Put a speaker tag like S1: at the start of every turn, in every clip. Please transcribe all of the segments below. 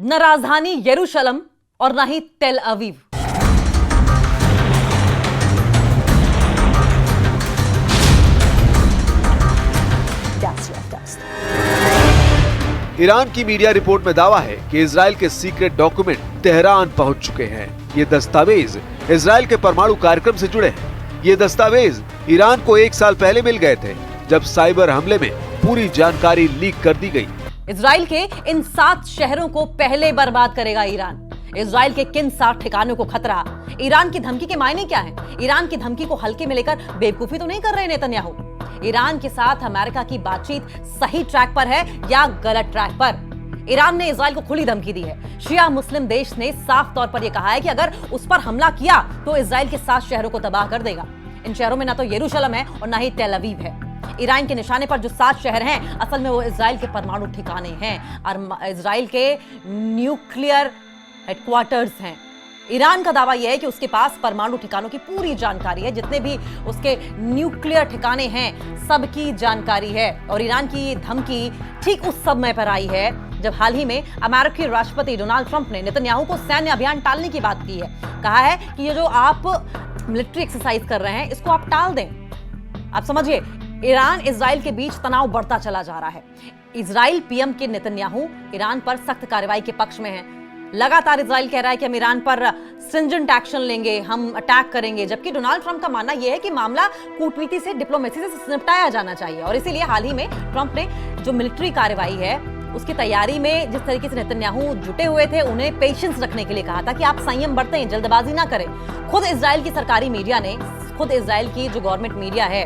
S1: न राजधानी यरूशलेम और न ही तेल अवीव।
S2: ईरान की मीडिया रिपोर्ट में दावा है कि इजराइल के सीक्रेट डॉक्यूमेंट तेहरान पहुंच चुके हैं। ये दस्तावेज इजराइल के परमाणु कार्यक्रम से जुड़े हैं। ये दस्तावेज ईरान को 1 साल पहले मिल गए थे, जब साइबर हमले में पूरी जानकारी लीक कर दी गई।
S1: इजराइल के इन 7 शहरों को पहले बर्बाद करेगा ईरान। इजराइल के किन 7 ठिकानों को खतरा? ईरान की धमकी के मायने क्या हैं? ईरान की धमकी को हल्के में लेकर बेवकूफी तो नहीं कर रहे नेतन्याहू? ईरान के साथ अमेरिका की बातचीत सही ट्रैक पर है या गलत ट्रैक पर? ईरान ने इजराइल को खुली धमकी दी है। शिया मुस्लिम देश ने साफ तौर पर यह कहा है कि अगर उस पर हमला किया तो इजराइल के 7 शहरों को तबाह कर देगा। इन शहरों में ना तो यरूशलेम है और ना ही तेल अवीव है। ईरान के निशाने पर जो 7 शहर हैं, असल में वो इजराइल के परमाणु ठिकाने हैं और इजराइल के न्यूक्लियर हेडक्वार्टर्स हैं। ईरान का दावा यह है कि उसके पास परमाणु ठिकानों की पूरी जानकारी है, जितने भी उसके न्यूक्लियर ठिकाने हैं सबकी जानकारी है। और ईरान की धमकी ठीक उस समय पर आई है जब हाल ही में अमेरिकी राष्ट्रपति डोनाल्ड ट्रंप ने नेतन्याहू को सैन्य अभियान टालने की बात की है। कहा है कि ये जो आप मिलिट्री एक्सरसाइज कर रहे हैं इसको आप टाल दें। आप समझिए, ईरान इजराइल के बीच तनाव बढ़ता चला जा रहा है। इजराइल पीएम के नेतन्याहू ईरान पर सख्त कार्रवाई के पक्ष में हैं। लगातार इजराइल कह रहा है कि हम ईरान पर स्ट्रिंजेंट एक्शन लेंगे, हम अटैक करेंगे, जबकि डोनाल्ड ट्रंप का मानना यह है कि मामला कूटनीति से, डिप्लोमेसी से निपटाया जाना चाहिए। और इसीलिए हाल ही में ट्रंप ने जो मिलिट्री कार्रवाई है उसकी तैयारी में जिस तरीके से नेतन्याहू जुटे हुए थे, उन्हें पेशेंस रखने के लिए कहा था कि आप संयम बरतें, जल्दबाजी ना करें। खुद इजराइल की सरकारी मीडिया ने, खुद इजराइल की जो गवर्नमेंट मीडिया है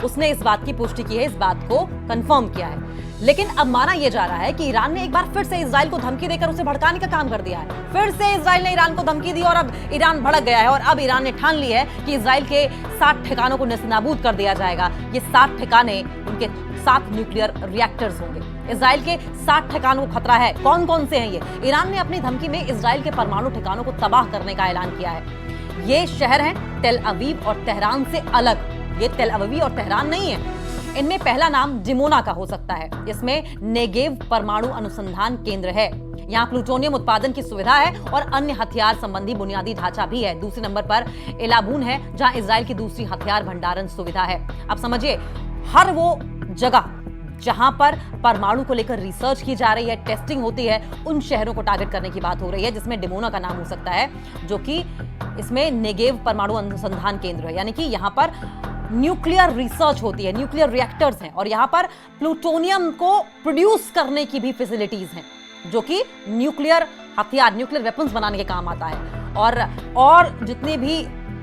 S1: उसने इस बात की पुष्टि की है, इस बात को कंफर्म किया है। लेकिन अब माना यह जा रहा है कि ईरान ने एक बार फिर से इजराइल को धमकी देकर उसे भड़काने का काम कर दिया है। फिर से इजराइल ने ईरान को धमकी दी और अब ईरान भड़क गया है और अब ईरान ने ठान ली है कि इजराइल के 7 ठिकानों को नेस्तनाबूद कर दिया जाएगा। ये 7 ठिकाने उनके 7 न्यूक्लियर रिएक्टर्स होंगे। इजराइल के 7 ठिकानों को खतरा है। कौन कौन से हैं ये? ईरान ने अपनी धमकी में इजराइल के परमाणु ठिकानों को तबाह करने का ऐलान किया है। ये शहर हैं तेल अवीव और तेहरान से अलग। ये तेल अवीव और तेहरान नहीं है। इनमें पहला नाम डिमोना का हो सकता है। इसमें नेगेव परमाणु अनुसंधान केंद्र है। यहाँ प्लूटोनियम उत्पादन की सुविधा है और अन्य हथियार संबंधी बुनियादी ढांचा भी है। दूसरे नंबर पर एलाबून है, जहां इजराइल की दूसरी हथियार भंडारण सुविधा है। अब समझिए, हर वो जगह जहां पर परमाणु को लेकर रिसर्च की जा रही है, टेस्टिंग होती है, उन शहरों को टारगेट करने की बात हो रही है, जिसमें डिमोना का नाम हो सकता है, जो कि इसमें नेगेव परमाणु अनुसंधान केंद्र है। यानी कि यहाँ पर न्यूक्लियर रिसर्च होती है, न्यूक्लियर रिएक्टर्स हैं और यहाँ पर प्लूटोनियम को प्रोड्यूस करने की भी फैसिलिटीज हैं, जो कि न्यूक्लियर हथियार, न्यूक्लियर वेपन्स बनाने के काम आता है। और जितने भी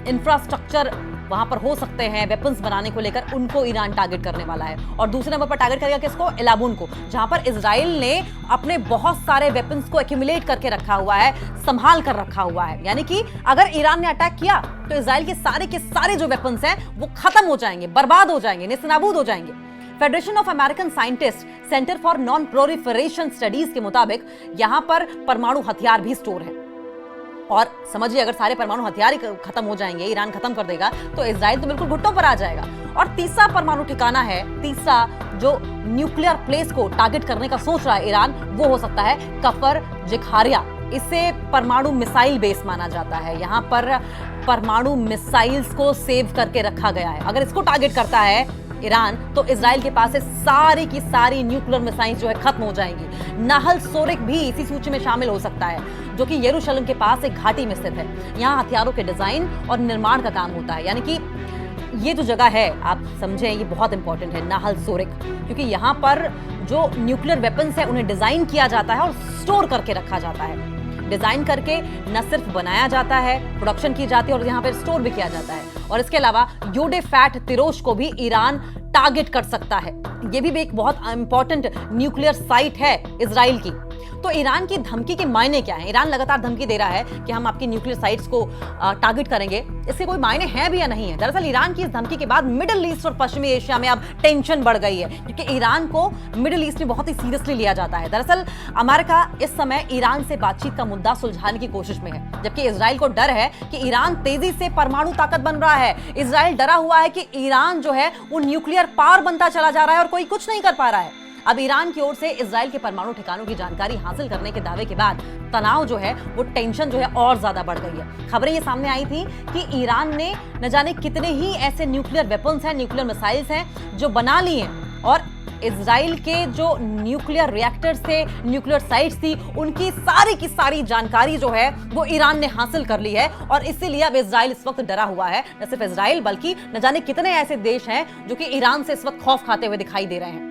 S1: इंफ्रास्ट्रक्चर वहां पर हो सकते हैं वेपन्स बनाने को लेकर, उनको ईरान टारगेट करने वाला है। और दूसरे नंबर पर टारगेट करेगा किसको? एलाबून को, जहां पर इजराइल ने अपने बहुत सारे वेपन्स को एक्यूमुलेट करके रखा हुआ है, संभाल कर रखा हुआ है। यानी कि अगर ईरान ने अटैक किया तो इजराइल के सारे जो वेपन्स हैं वो खत्म हो जाएंगे, बर्बाद हो जाएंगे, नेस्तनाबूद हो जाएंगे। Federation of American scientist centre for non proliferation studies के मुताबिक यहां पर परमाणु हथियार भी स्टोर है। और समझिए, अगर सारे परमाणु हथियार खत्म हो जाएंगे, ईरान खत्म कर देगा, तो इजराइल तो बिल्कुल घुटनों पर आ जाएगा। और तीसरा परमाणु ठिकाना है, तीसरा जो न्यूक्लियर प्लेस को टारगेट करने का सोच रहा है ईरान, वो हो सकता है कफर जिखारिया। इसे परमाणु मिसाइल बेस माना जाता है। यहाँ पर परमाणु मिसाइल्स को सेव करके रखा गया है। अगर इसको टारगेट करता है ईरान, तो इजराइल के पास से सारी की सारी न्यूक्लियर मिसाइल्स जो है खत्म हो जाएंगी। नाहल सोरेक भी इसी सूची में शामिल हो सकता है, जो कि यरूशलेम के पास एक घाटी में स्थित है। यहाँ हथियारों के डिजाइन और निर्माण का काम होता है। यानी कि ये जो जगह है, आप समझें, ये बहुत इंपॉर्टेंट है, नाहल सोरेक, क्योंकि यहाँ पर जो न्यूक्लियर वेपन्स है उन्हें डिजाइन किया जाता है और स्टोर करके रखा जाता है। डिजाइन करके न सिर्फ बनाया जाता है, प्रोडक्शन की जाती है और यहाँ पर स्टोर भी किया जाता है। और इसके अलावा योडेफैट तिरोश को भी ईरान टारगेट कर सकता है। यह भी एक बहुत इंपॉर्टेंट न्यूक्लियर साइट है इजराइल की। तो ईरान की धमकी के मायने क्या है? ईरान लगातार धमकी दे रहा है कि हम आपकी न्यूक्लियर साइट्स को टारगेट करेंगे। इसके कोई मायने हैं भी या नहीं है? दरअसल ईरान की इस धमकी के बाद मिडिल ईस्ट और पश्चिमी एशिया में अब टेंशन बढ़ गई है, क्योंकि ईरान को मिडिल ईस्ट में बहुत ही सीरियसली लिया जाता है। दरअसल अमेरिका इस समय ईरान से बातचीत का मुद्दा सुलझाने की कोशिश में है, जबकि इजराइल को डर है कि ईरान तेजी से परमाणु ताकत बन रहा है। इजराइल डरा हुआ है कि ईरान जो है वो न्यूक्लियर पावर बनता चला जा रहा है और कोई कुछ नहीं कर पा रहा है। अब ईरान की ओर से इजराइल के परमाणु ठिकानों की जानकारी हासिल करने के दावे के बाद तनाव जो है, वो टेंशन जो है और ज्यादा बढ़ गई है। खबरें ये सामने आई थी कि ईरान ने न जाने कितने ही ऐसे न्यूक्लियर वेपन्स हैं, न्यूक्लियर मिसाइल्स हैं जो बना लिए हैं, और इजराइल के जो न्यूक्लियर रिएक्टर्स थे, न्यूक्लियर साइट्स थी, उनकी सारी की सारी जानकारी जो है वो ईरान ने हासिल कर ली है। और इसीलिए अब इजराइल इस वक्त डरा हुआ है। न सिर्फ इजराइल बल्कि न जाने कितने ऐसे देश हैं जो कि ईरान से इस वक्त खौफ खाते हुए दिखाई दे रहे हैं।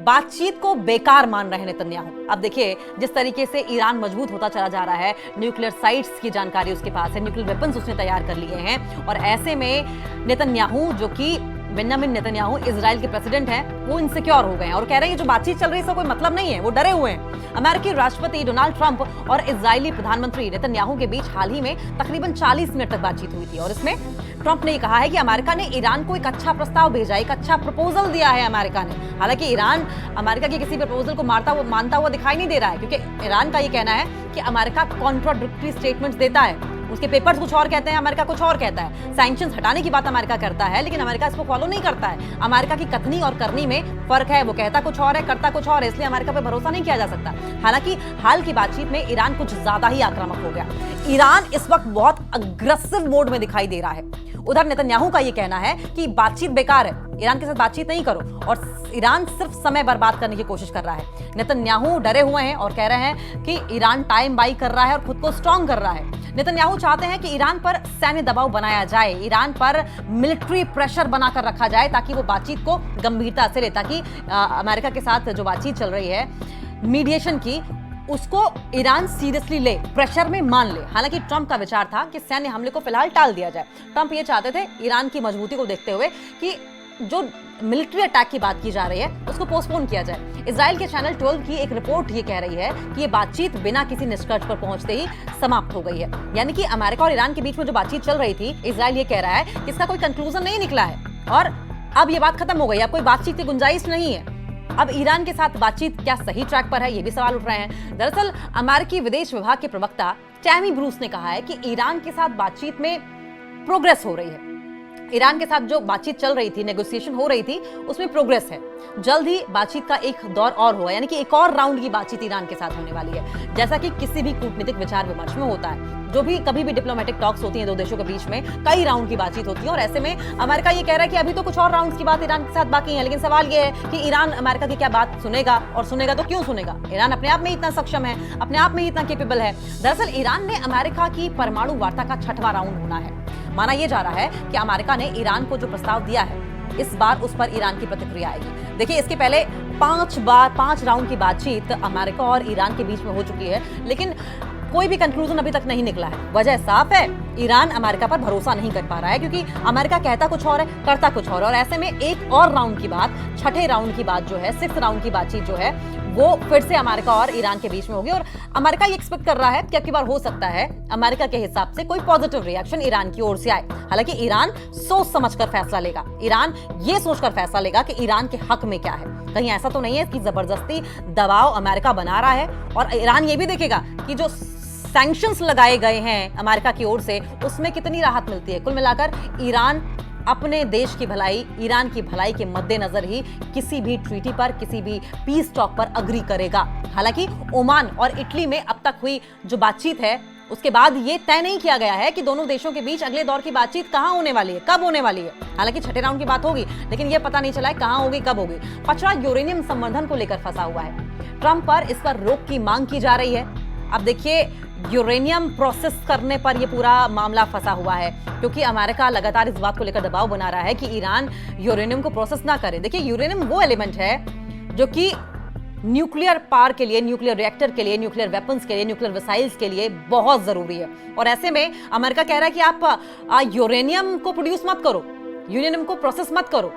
S1: बातचीत को बेकार मान रहे हैं नेतन्याहू। अब देखिए, जिस तरीके से ईरान मजबूत होता चला जा रहा है, न्यूक्लियर साइट्स की जानकारी उसके पास है, न्यूक्लियर वेपन्स उसने तैयार कर लिए हैं, और ऐसे में नेतन्याहू, जो कि बेंजामिन नेतन्याहू इजराइल के प्रेसिडेंट हैं, वो इनसिक्योर हो गए हैं और कह रहे हैं ये जो बातचीत चल रही है इसका कोई मतलब नहीं है, वो डरे हुए हैं। अमेरिकी राष्ट्रपति डोनाल्ड ट्रंप और इजरायली प्रधानमंत्री नेतन्याहू के बीच हाल ही में तकरीबन 40 मिनट तक बातचीत हुई थी, और इसमें ट्रंप ने कहा है कि अमेरिका ने ईरान को एक अच्छा प्रस्ताव भेजा, एक अच्छा प्रपोजल दिया है अमेरिका ने। हालांकि ईरान अमेरिका के किसी प्रपोजल को मानता हुआ दिखाई नहीं दे रहा है, क्योंकि ईरान का ये कहना है कि अमेरिका कॉन्ट्राडिक्टरी स्टेटमेंट्स देता है, उसके पेपर्स कुछ और कहते हैं, अमेरिका कुछ और कहता है। सैंक्शंस हटाने की बात अमेरिका करता है, लेकिन अमेरिका इसको फॉलो नहीं करता है। अमेरिका की कथनी और करनी में फर्क है, वो कहता कुछ और है, करता कुछ और है, इसलिए अमेरिका पे भरोसा नहीं किया जा सकता। हालांकि हाल की बातचीत में ईरान कुछ ज्यादा ही आक्रामक हो गया। ईरान इस वक्त बहुत अग्रेसिव मोड में दिखाई दे रहा है। उधर नेतन्याहू का ये कहना है कि बातचीत बेकार है, ईरान के साथ बातचीत नहीं करो, और ईरान सिर्फ समय बर्बाद करने की कोशिश कर रहा है। नेतन्याहू डरे हुए हैं और कह रहे हैं कि ईरान टाइम बाई कर रहा है और खुद को स्ट्रांग कर रहा है। नेतन्याहू चाहते हैं कि ईरान पर सैन्य दबाव बनाया जाए, ईरान पर मिलिट्री प्रेशर बनाकर रखा जाए, ताकि वो बातचीत को गंभीरता से ले, ताकि अमेरिका के साथ जो बातचीत चल रही है मीडिएशन की, उसको ईरान सीरियसली ले, प्रेशर में मान ले। हालांकि ट्रंप का विचार था कि सैन्य हमले को फिलहाल टाल दिया जाए। ट्रंप ये चाहते थे ईरान की मजबूती को देखते हुए कि जो मिलिट्री अटैक की बात की जा रही है उसको पोस्टपोन किया जाए। इजराइल के चैनल 12 की एक रिपोर्ट ये कह रही है कि ये बातचीत बिना किसी निष्कर्ष पर पहुंचते ही समाप्त हो गई है। यानी कि अमेरिका और ईरान के बीच में जो बातचीत चल रही थी, इजराइल ये कह रहा है कि इसका कोई कंक्लूजन नहीं निकला है और अब ये बात खत्म हो गई, अब कोई बातचीत की गुंजाइश नहीं है। अब ईरान के साथ बातचीत क्या सही ट्रैक पर है, ये भी सवाल उठ रहे हैं। दरअसल अमेरिकी विदेश विभाग के प्रवक्ता टैमी ब्रूस ने कहा है कि ईरान के साथ बातचीत में प्रोग्रेस हो रही है। ईरान के साथ जो बातचीत चल रही थी, नेगोशिएशन हो रही थी, उसमें प्रोग्रेस है। जल्द ही बातचीत का एक दौर और होगा, यानी कि एक और राउंड की बातचीत ईरान के साथ होने वाली है, जैसा कि किसी भी कूटनीतिक विचार विमर्श में होता है। जो भी कभी भी डिप्लोमेटिक टॉक्स होती हैं दो देशों के बीच में, कई राउंड की बातचीत होती है, और ऐसे में अमेरिका ये कह रहा है कि अभी तो कुछ और राउंड्स की बात ईरान के साथ बाकी है। लेकिन सवाल ये है कि ईरान अमेरिका की क्या बात सुनेगा, और सुनेगा तो क्यों सुनेगा? ईरान अपने आप में इतना सक्षम है, अपने आप में इतना केपेबल है। दरअसल ईरान ने अमेरिका की परमाणु वार्ता का 6वां राउंड होना है। माना यह जा रहा है कि अमेरिका ने ईरान को जो प्रस्ताव दिया है, इस बार उस पर ईरान की प्रतिक्रिया आएगी। देखिए, इसके पहले 5 राउंड की बातचीत अमेरिका और ईरान के बीच में हो चुकी है, लेकिन कोई भी कंक्लूजन अभी तक नहीं निकला है। वजह साफ है, ईरान अमेरिका पर भरोसा नहीं कर पा रहा है, क्योंकि अमेरिका कहता कुछ और है, करता कुछ और ऐसे में एक और राउंड की बात, 6ठे राउंड की बात जो है, 6th राउंड की बातचीत जो है, वो फिर से अमेरिका और ईरान के बीच में होगी। और अमेरिका ये एक्सपेक्ट कर रहा है कि अब की बार हो सकता है अमेरिका के हिसाब से कोई पॉजिटिव रिएक्शन ईरान की ओर से आए। हालांकि ईरान सोच समझकर फैसला लेगा, ईरान ये सोचकर फैसला लेगा कि ईरान के हक में क्या है। कहीं ऐसा तो नहीं है कि जबरदस्ती दबाव अमेरिका बना रहा है, और ईरान ये भी देखेगा कि जो सैंक्शंस लगाए गए हैं अमेरिका की ओर से, उसमें कितनी राहत मिलती है। कुल मिलाकर ईरान अपने देश की भलाई, ईरान की भलाई के मद्देनजर ही किसी भी ट्रीटी पर, किसी भी पीस टॉक पर अग्री करेगा। हालांकि ओमान और इटली में अब तक हुई जो बातचीत है, उसके बाद ये तय नहीं किया गया है कि दोनों देशों के बीच अगले दौर की बातचीत कहां होने वाली है, कब होने वाली है। हालांकि 6ठे राउंड की बात होगी, लेकिन यह पता नहीं चला है कहां होगी, कब होगी। 5वां यूरेनियम संवर्धन को लेकर फंसा हुआ है। ट्रंप पर इस पर रोक की मांग की जा रही है। अब देखिए, यूरेनियम प्रोसेस करने पर यह पूरा मामला फंसा हुआ है, क्योंकि अमेरिका लगातार इस बात को लेकर दबाव बना रहा है कि ईरान यूरेनियम को प्रोसेस ना करे। देखिए, यूरेनियम वो एलिमेंट है जो कि न्यूक्लियर पावर के लिए, न्यूक्लियर रिएक्टर के लिए, न्यूक्लियर वेपन्स के लिए, न्यूक्लियर मिसाइल्स के लिए बहुत जरूरी है। और ऐसे में अमेरिका कह रहा है कि आप यूरेनियम को प्रोड्यूस मत करो, यूरेनियम को प्रोसेस मत करो,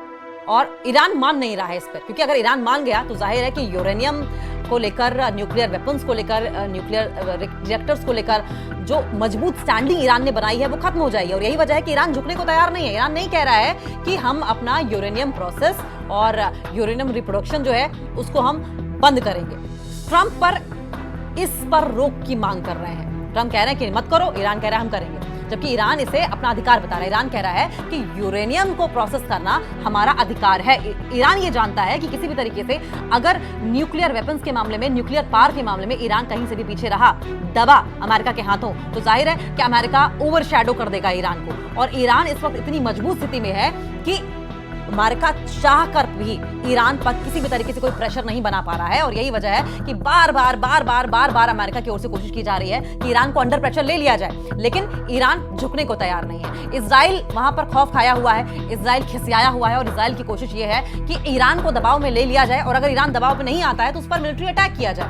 S1: और ईरान मान नहीं रहा है इस पर। क्योंकि अगर ईरान मान गया तो जाहिर है कि यूरेनियम को लेकर, न्यूक्लियर वेपन्स को लेकर, न्यूक्लियर रिएक्टर्स को लेकर जो मजबूत स्टैंडिंग ईरान ने बनाई है वो खत्म हो जाएगी। और यही वजह है कि ईरान झुकने को तैयार नहीं है। ईरान नहीं कह रहा है कि हम अपना यूरेनियम प्रोसेस और यूरेनियम रिप्रोडक्शन जो है उसको हम बंद करेंगे। ट्रंप पर इस पर रोक की मांग कर रहे हैं। ट्रंप कह रहे हैं कि मत करो, ईरान कह रहा है हम करेंगे। जबकि ईरान इसे अपना अधिकार बता रहा है। ईरान कह रहा है कि यूरेनियम को प्रोसेस करना हमारा अधिकार है। ईरान ये जानता है कि किसी भी तरीके से अगर न्यूक्लियर वेपन्स के मामले में, न्यूक्लियर पावर के मामले में ईरान कहीं से भी पीछे रहा, दबा अमेरिका के हाथों, तो जाहिर है कि अमेरिका ओवरशैडो कर देगा ईरान को। और ईरान इस वक्त इतनी मजबूत स्थिति में है कि अमेरिका चाह कर भी ईरान पर किसी भी तरीके से कोई प्रेशर नहीं बना पा रहा है। और यही वजह है कि बार बार अमेरिका की ओर से कोशिश की जा रही है कि ईरान को अंडर प्रेशर ले लिया जाए, लेकिन ईरान झुकने को तैयार नहीं है। इजराइल वहां पर खौफ खाया हुआ है, इजराइल खिसियाया हुआ है, और इजराइल की कोशिश यह है कि ईरान को दबाव में ले लिया जाए, और अगर ईरान दबाव में नहीं आता है तो उस पर मिलिट्री अटैक किया जाए।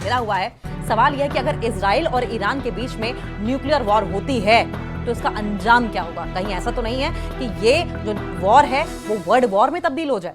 S1: घिरा हुआ है। सवाल यह है कि अगर इजराइल और ईरान के बीच में न्यूक्लियर वॉर होती है तो इसका अंजाम क्या होगा? कहीं ऐसा तो नहीं है कि ये जो वॉर है वो वर्ल्ड वॉर में तब्दील हो जाए?